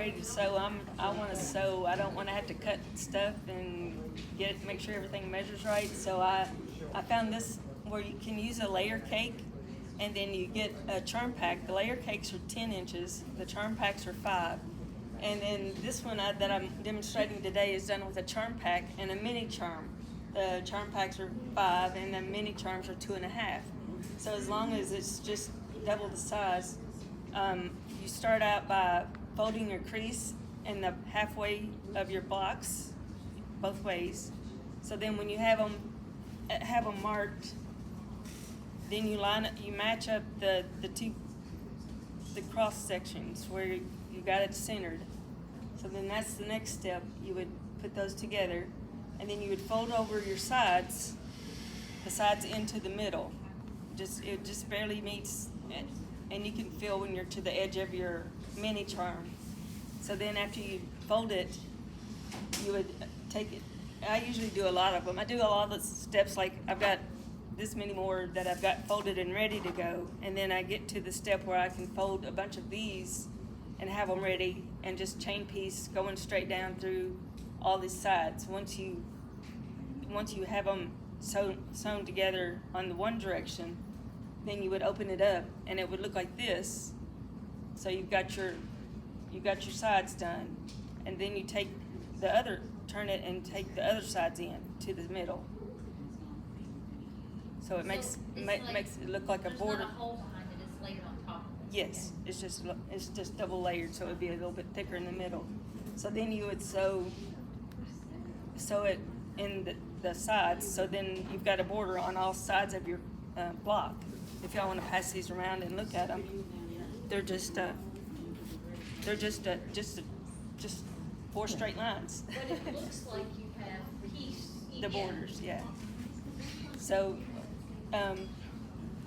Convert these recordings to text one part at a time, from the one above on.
ready to sew, I want to sew. I don't want to have to cut stuff and make sure everything measures right. So I found this where you can use a layer cake, and then you get a charm pack. The layer cakes are 10 inches. The charm packs are 5. And then this one that I'm demonstrating today is done with a charm pack and a mini charm. The charm packs are 5 and the mini charms are 2.5. So as long as it's just double the size, you start out by folding your crease in the halfway of your blocks, both ways. So then when you have them marked, then you match up the cross sections where you got it centered. So then that's the next step. You would put those together, and then you would fold over your sides, the sides into the middle. It just barely meets it, and you can feel when you're to the edge of your mini charm. So then after you fold it, you would take it. I usually do a lot of them. I do a lot of the steps, like I've got this many more that I've got folded and ready to go, and then I get to the step where I can fold a bunch of these and have them ready and just chain piece going straight down through all these sides. Once you have them sewn together on the one direction, then you would open it up and it would look like this. So you've got your sides done, and then you turn it and take the other sides in to the middle. So it makes it look like a border. There's not a hole behind it, it's layered on top of it. Yes, it's just double layered, so it'd be a little bit thicker in the middle. So then you would sew it in the sides. So then you've got a border on all sides of your block. If y'all want to pass these around and look at them, they're just 4 straight lines. But it looks like you have pieced each The borders, yeah. So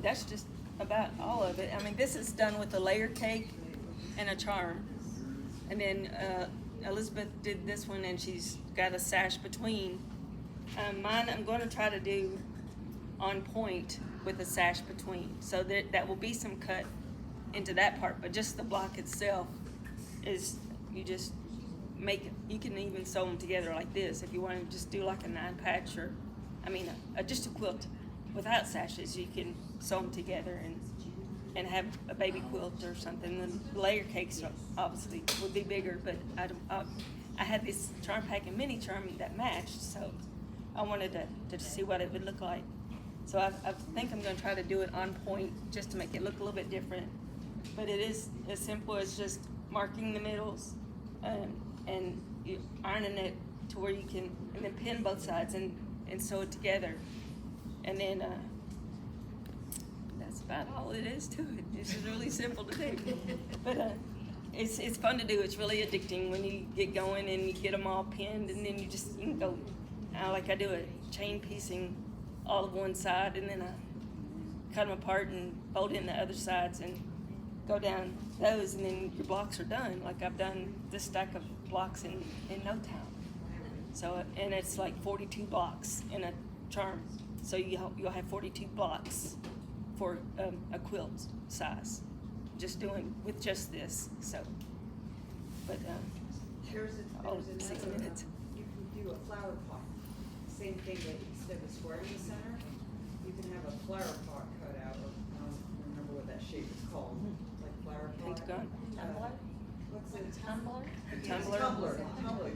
that's just about all of it. I mean, this is done with a layer cake and a charm. And then Elizabeth did this one, and she's got a sash between. Mine I'm going to try to do on point with a sash between. So that will be some cut into that part, but just the block itself is, you just make it. You can even sew them together like this if you want to just do like a 9-patch, or just a quilt without sashes. You can sew them together and have a baby quilt or something. The layer cakes obviously would be bigger, but I had this charm pack and mini charm that matched, so I wanted to see what it would look like. So I think I'm going to try to do it on point just to make it look a little bit different. But it is as simple as just marking the middles and you ironing it to where you can, and then pin both sides and sew it together. And then that's about all it is to it. It's just really simple to do. But it's fun to do. It's really addicting when you get going and you get them all pinned, and then you can go, like I do it, chain piecing all of one side, and then I cut them apart and fold in the other sides and go down those, and then your blocks are done. Like I've done this stack of blocks in no time. So, and it's like 42 blocks in a charm. So you'll have 42 blocks for a quilt size, just doing with just this. So, but there's 6 another, minutes. you can do a flower pot. Same thing, but instead of a square in the center, you can have a flower pot cut out, or I don't remember what that shape is called, like flower pot. Pentagon. Tumbler? What's it? Tumbler? Tumbler.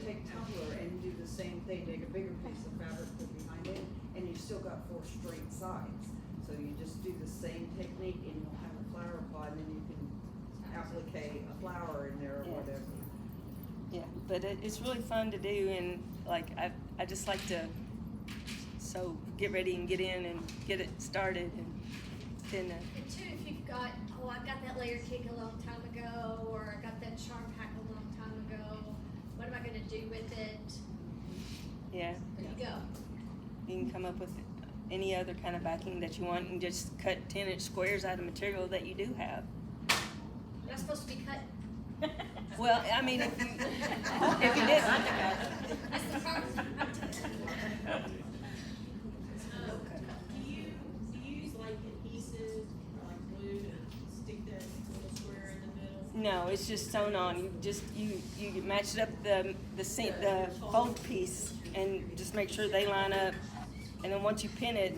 Take tumbler and do the same thing. Take a bigger piece of fabric, put behind it, and you still got 4 straight sides. So you just do the same technique, and you'll have a flower pot, and then you can applicate a flower in there or whatever. Yeah, but it's really fun to do, and like I just like to get ready and get in and get it started, and then And too, if you've got, I got that layer cake a long time ago, or I got that charm pack a long time ago, what am I gonna do with it? yeah, There you go. you can come up with any other kind of backing that you want, and just cut 10-inch squares out of material that you do have. That's supposed to be cut. Well, I mean, if you didn't. That's the part. Do you use like adhesive or like glue to stick that little square in the middle? No, it's just sewn on. You match it up the fold piece and just make sure they line up. And then once you pin it,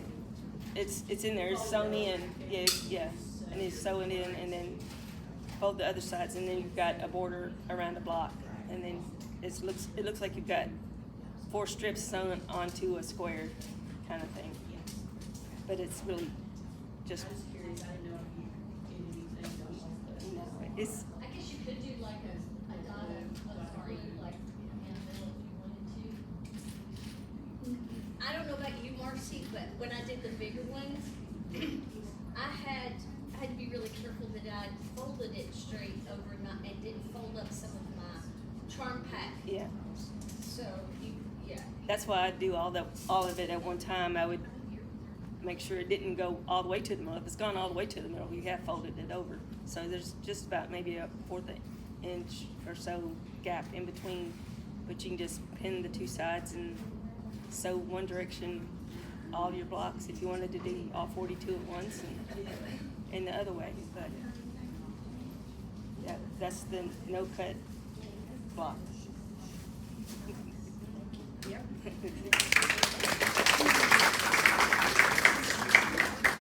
it's in there. It's sewn in. Yeah. And you sew it in, and then fold the other sides, and then you've got a border around the block, and then it looks like you've got 4 strips sewn onto a square kind of thing. But it's really just. I was curious, I didn't know if you did anything. No, it's. I guess you could do like a dot of sorry, like in the middle if you wanted to. I don't know about you, Marcy, but when I did the bigger ones, I had to be really careful that I folded it straight over and didn't fold up some of my charm pack. Yeah. So yeah. That's why I do all of it at one time. I would make sure it didn't go all the way to the middle. If it's gone all the way to the middle, you have folded it over. So there's just about maybe a 1/4 inch or so gap in between, but you can just pin the 2 sides and sew one direction all your blocks if you wanted to do all 42 at once and the other way. But that's the no cut block.